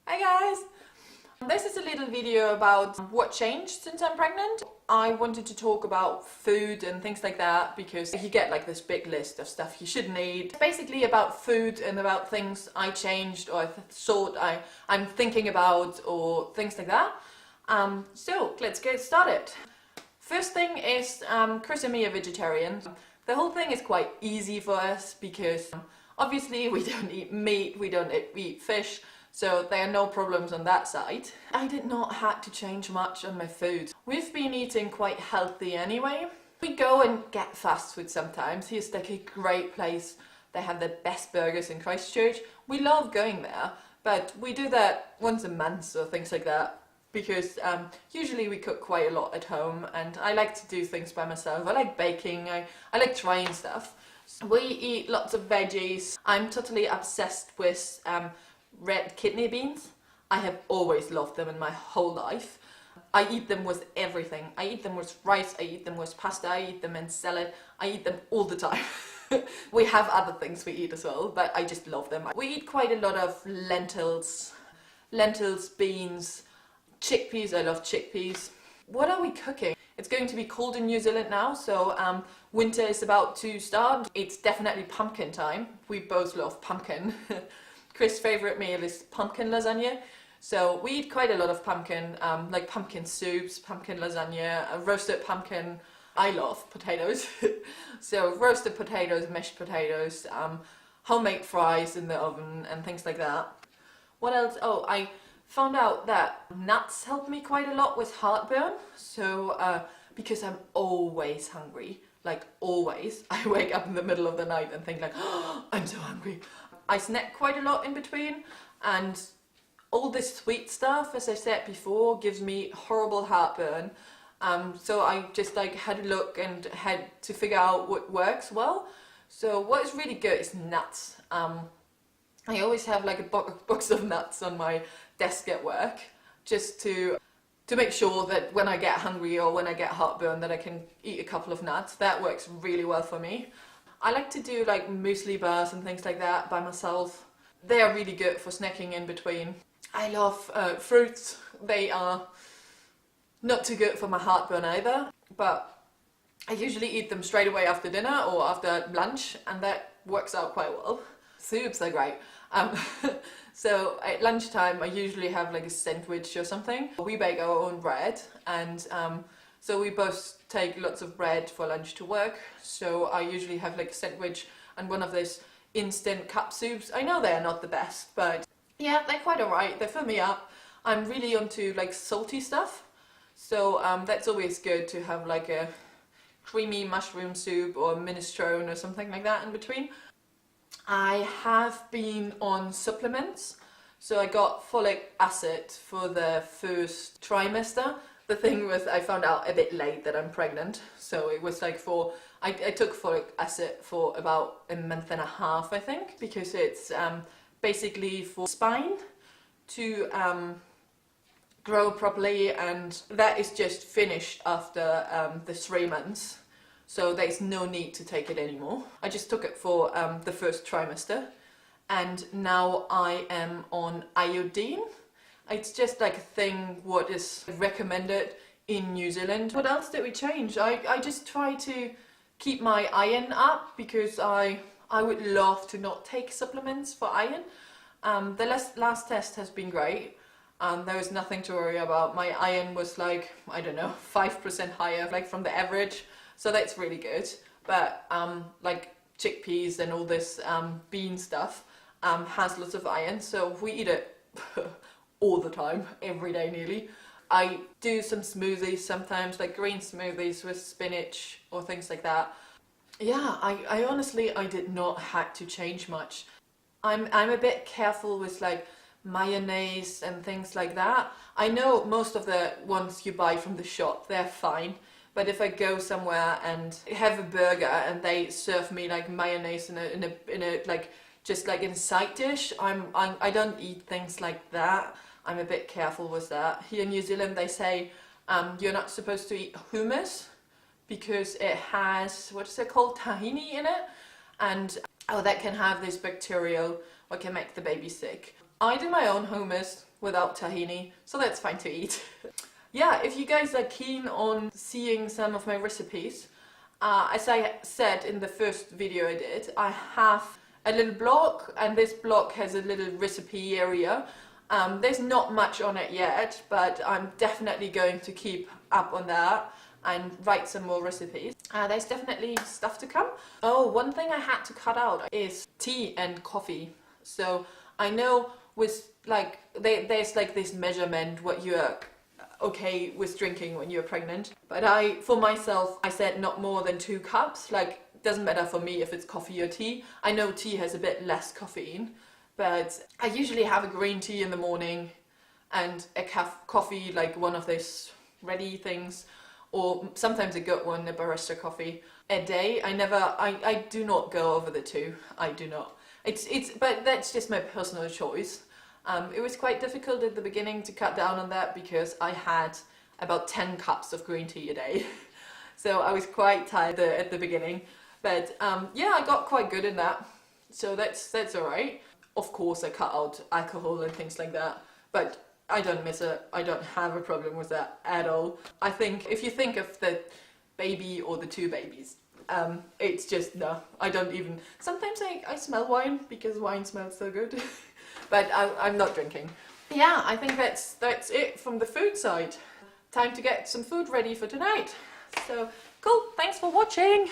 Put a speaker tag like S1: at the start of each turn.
S1: Hi guys! This is a little video about what changed since I'm pregnant. I wanted to talk about food and things like that because you get like this big list of stuff you shouldn't eat. It's basically about food and about things I changed or I thought I'm thinking about or things like that. So let's get started. First thing is Chris and me are vegetarian. The whole thing is quite easy for us because obviously we don't eat meat, we don't eat fish, so there are no problems on that side. I did not have to change much on my food. We've been eating quite healthy anyway. We go and get fast food sometimes. Here's like a great place. They have the best burgers in Christchurch. We love going there, but we do that once a month or things like that. Because usually we cook quite a lot at home and I like to do things by myself. I like baking, I like trying stuff. We eat lots of veggies. I'm totally obsessed with red kidney beans. I have always loved them in my whole life. I eat them with everything. I eat them with rice, I eat them with pasta, I eat them in salad, I eat them all the time. We have other things we eat as well, but I just love them. We eat quite a lot of lentils, beans, chickpeas. I love chickpeas. What are we cooking? It's going to be cold in New Zealand now, so winter is about to start. It's definitely pumpkin time. We both love pumpkin. Chris' favourite meal is pumpkin lasagna. So we eat quite a lot of pumpkin, like pumpkin soups, pumpkin lasagna, roasted pumpkin. I love potatoes. So roasted potatoes, mashed potatoes, homemade fries in the oven and things like that. What else? Oh, I found out that nuts help me quite a lot with heartburn. So because I'm always hungry, like always, I wake up in the middle of the night and think like, oh, I'm so hungry. I snack quite a lot in between, and all this sweet stuff, as I said before, gives me horrible heartburn. So I just like had a look and had to figure out what works well. So what is really good is nuts. I always have like a box of nuts on my desk at work, just to make sure that when I get hungry or when I get heartburn that I can eat a couple of nuts. That works really well for me. I like to do like muesli bars and things like that by myself. They are really good for snacking in between. I love fruits. They are not too good for my heartburn either, but I usually eat them straight away after dinner or after lunch, and that works out quite well. Soups are great. So at lunchtime I usually have like a sandwich or something. We bake our own bread, and so we both take lots of bread for lunch to work. So I usually have like a sandwich and one of those instant cup soups. I know they're not the best, but yeah, they're quite alright. They fill me up. I'm really onto like salty stuff, so that's always good to have like a creamy mushroom soup or minestrone or something like that in between. I have been on supplements, so I got folic acid for the first trimester. The thing was, I found out a bit late that I'm pregnant, so it was like I took folic acid for about a month and a half, I think, because it's basically for spine to grow properly, and that is just finished after the 3 months. So there's no need to take it anymore. I just took it for the first trimester, and now I am on iodine. It's just like a thing what is recommended in New Zealand. What else did we change? I just try to keep my iron up because I would love to not take supplements for iron. The last test has been great. There was nothing to worry about. My iron was like, I don't know, 5% higher like from the average. So that's really good, but like chickpeas and all this bean stuff has lots of iron, so we eat it all the time, every day nearly. I do some smoothies sometimes, like green smoothies with spinach or things like that. Yeah, I honestly, I did not have to change much. I'm a bit careful with like mayonnaise and things like that. I know most of the ones you buy from the shop, they're fine. But if I go somewhere and have a burger and they serve me like mayonnaise in a like just like in a side dish, I don't eat things like that. I'm a bit careful with that. Here in New Zealand they say you're not supposed to eat hummus because it has, what is it called, tahini in it, and that can have this bacterial what can make the baby sick. I do my own hummus. without tahini, so that's fine to eat. Yeah, if you guys are keen on seeing some of my recipes, as I said in the first video I did, I have a little blog, and this blog has a little recipe area. There's not much on it yet, but I'm definitely going to keep up on that and write some more recipes. There's definitely stuff to come. Oh, one thing I had to cut out is tea and coffee. So I know with like, there's like this measurement what you're okay with drinking when you're pregnant. But for myself, I said not more than 2 cups. Like, doesn't matter for me if it's coffee or tea. I know tea has a bit less caffeine, but I usually have a green tea in the morning and a coffee, like one of those ready things, or sometimes a good one, a barista coffee, a day. I do not go over the 2. I do not. But that's just my personal choice. It was quite difficult at the beginning to cut down on that because I had about 10 cups of green tea a day. So I was quite tired at the beginning. But yeah, I got quite good in that. So that's alright. Of course I cut out alcohol and things like that. But I don't miss it. I don't have a problem with that at all. I think if you think of the baby or the 2 babies, it's just, no, I don't even, sometimes I smell wine because wine smells so good. But I'm not drinking. Yeah, I think that's it from the food side. Time to get some food ready for tonight. So, cool, thanks for watching!